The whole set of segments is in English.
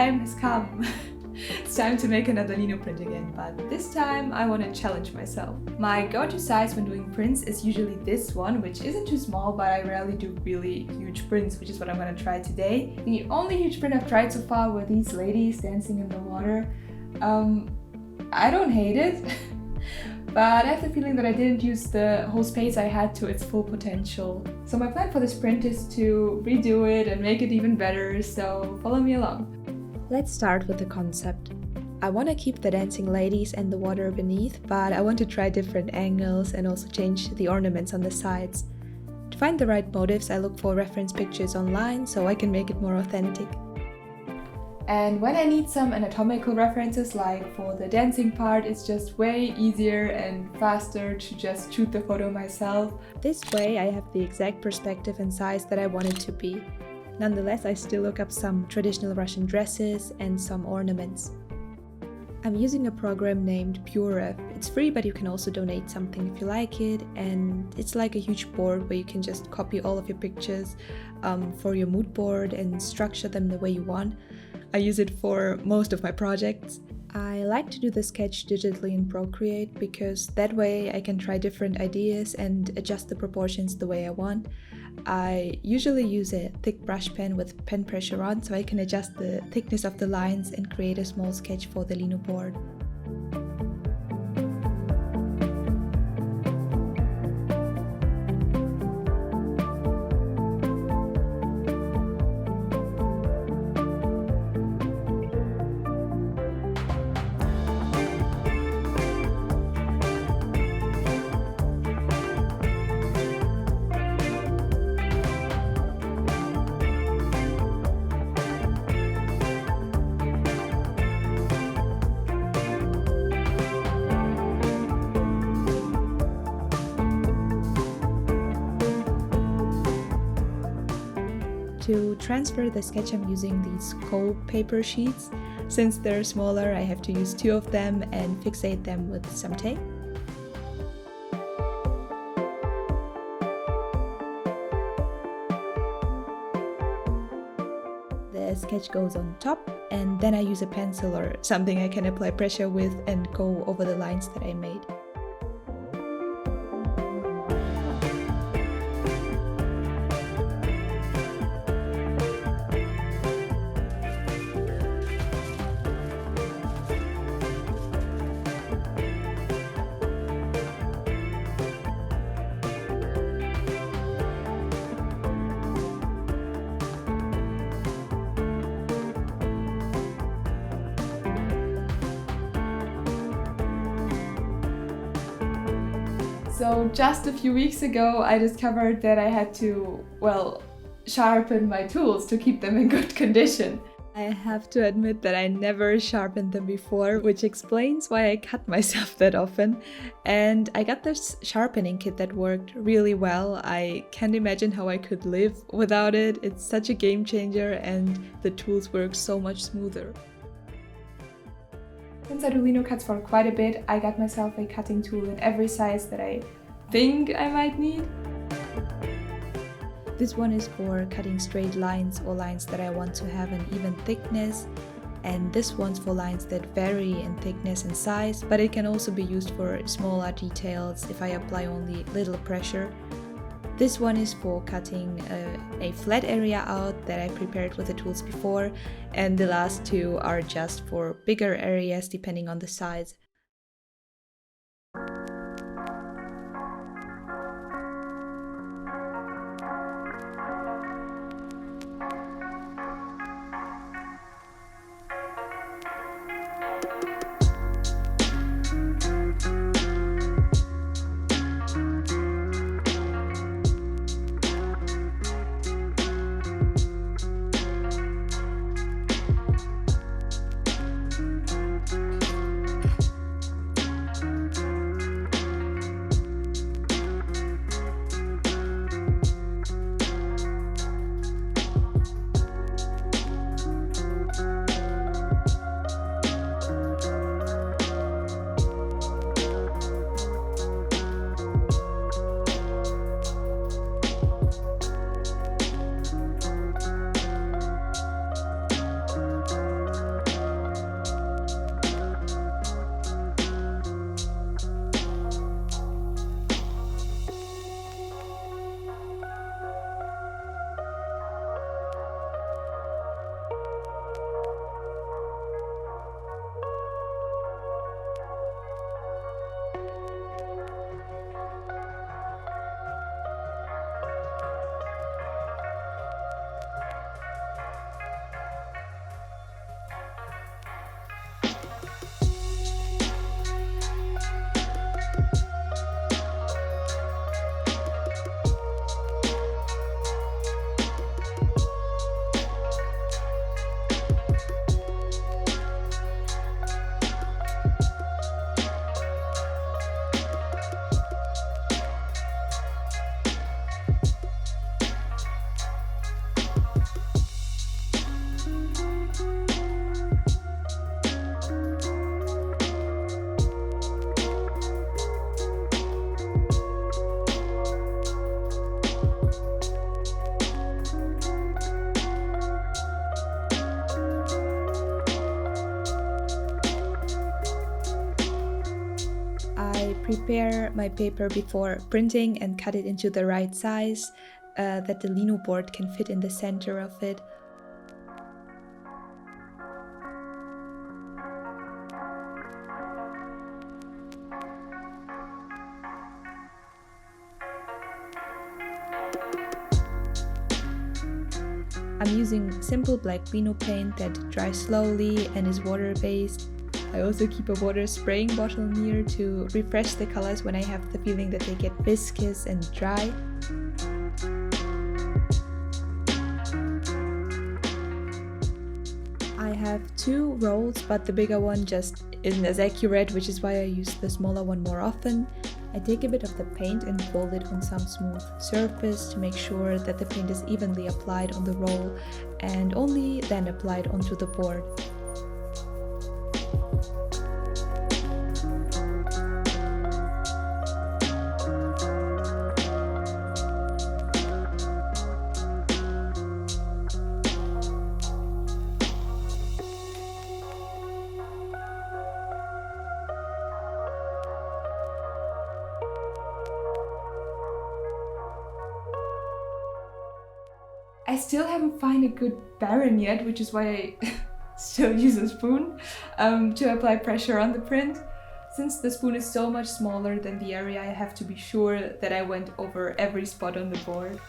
time has come. It's time to make another Linoprint again, but this time I want to challenge myself. My go-to size when doing prints is usually this one, which isn't too small, but I rarely do really huge prints, which is what I'm going to try today. The only huge print I've tried so far were these ladies dancing in the water. I don't hate it, but I have the feeling that I didn't use the whole space I had to its full potential. So my plan for this print is to redo it and make it even better, so follow me along. Let's start with the concept. I want to keep the dancing ladies and the water beneath, but I want to try different angles and also change the ornaments on the sides. To find the right motifs, I look for reference pictures online so I can make it more authentic. And when I need some anatomical references, like for the dancing part, it's just way easier and faster to just shoot the photo myself. This way I have the exact perspective and size that I want it to be. Nonetheless, I still look up some traditional Russian dresses and some ornaments. I'm using a program named Puref. It's free, but you can also donate something if you like it, and it's like a huge board where you can just copy all of your pictures for your mood board and structure them the way you want. I use it for most of my projects. I like to do the sketch digitally in Procreate because that way I can try different ideas and adjust the proportions the way I want. I usually use a thick brush pen with pen pressure on so I can adjust the thickness of the lines and create a small sketch for the Lino board. To transfer the sketch, I'm using these coal paper sheets. Since they're smaller, I have to use 2 of them and fixate them with some tape. The sketch goes on top, and then I use a pencil or something I can apply pressure with and go over the lines that I made. So just a few weeks ago I discovered that I had to, sharpen my tools to keep them in good condition. I have to admit that I never sharpened them before, which explains why I cut myself that often. And I got this sharpening kit that worked really well. I can't imagine how I could live without it. It's such a game changer and the tools work so much smoother. Since I do Linocuts for quite a bit, I got myself a cutting tool in every size that I think I might need. This one is for cutting straight lines or lines that I want to have an even thickness, and this one's for lines that vary in thickness and size, but it can also be used for smaller details if I apply only little pressure. This one is for cutting a flat area out that I prepared with the tools before, and the last 2 are just for bigger areas depending on the size. I prepare my paper before printing and cut it into the right size that the Lino board can fit in the center of it. I'm using simple black lino paint that dries slowly and is water-based. I also keep a water spraying bottle near to refresh the colors when I have the feeling that they get viscous and dry. I have 2 rolls, but the bigger one just isn't as accurate, which is why I use the smaller one more often. I take a bit of the paint and fold it on some smooth surface to make sure that the paint is evenly applied on the roll and only then applied onto the board. I still haven't found a good baron yet, which is why I still use a spoon to apply pressure on the print. Since the spoon is so much smaller than the area, I have to be sure that I went over every spot on the board.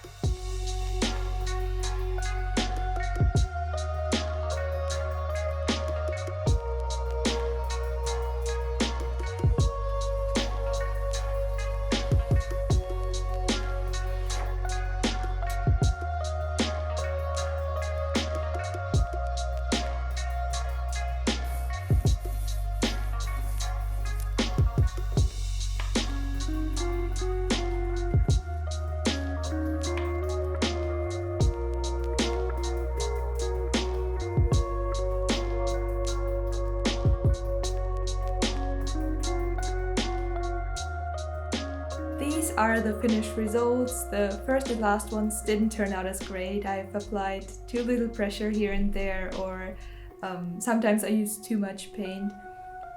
These are the finished results. The first and last ones didn't turn out as great. I've applied too little pressure here and there, or sometimes I use too much paint.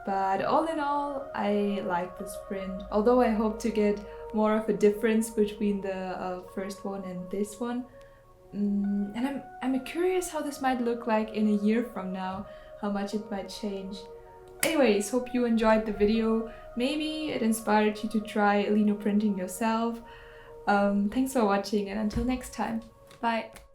But all in all, I like this print. Although I hope to get more of a difference between the first one and this one. And I'm curious how this might look like in a year from now, how much it might change. Anyways, hope you enjoyed the video. Maybe it inspired you to try Lino printing yourself. Thanks for watching, and until next time. Bye!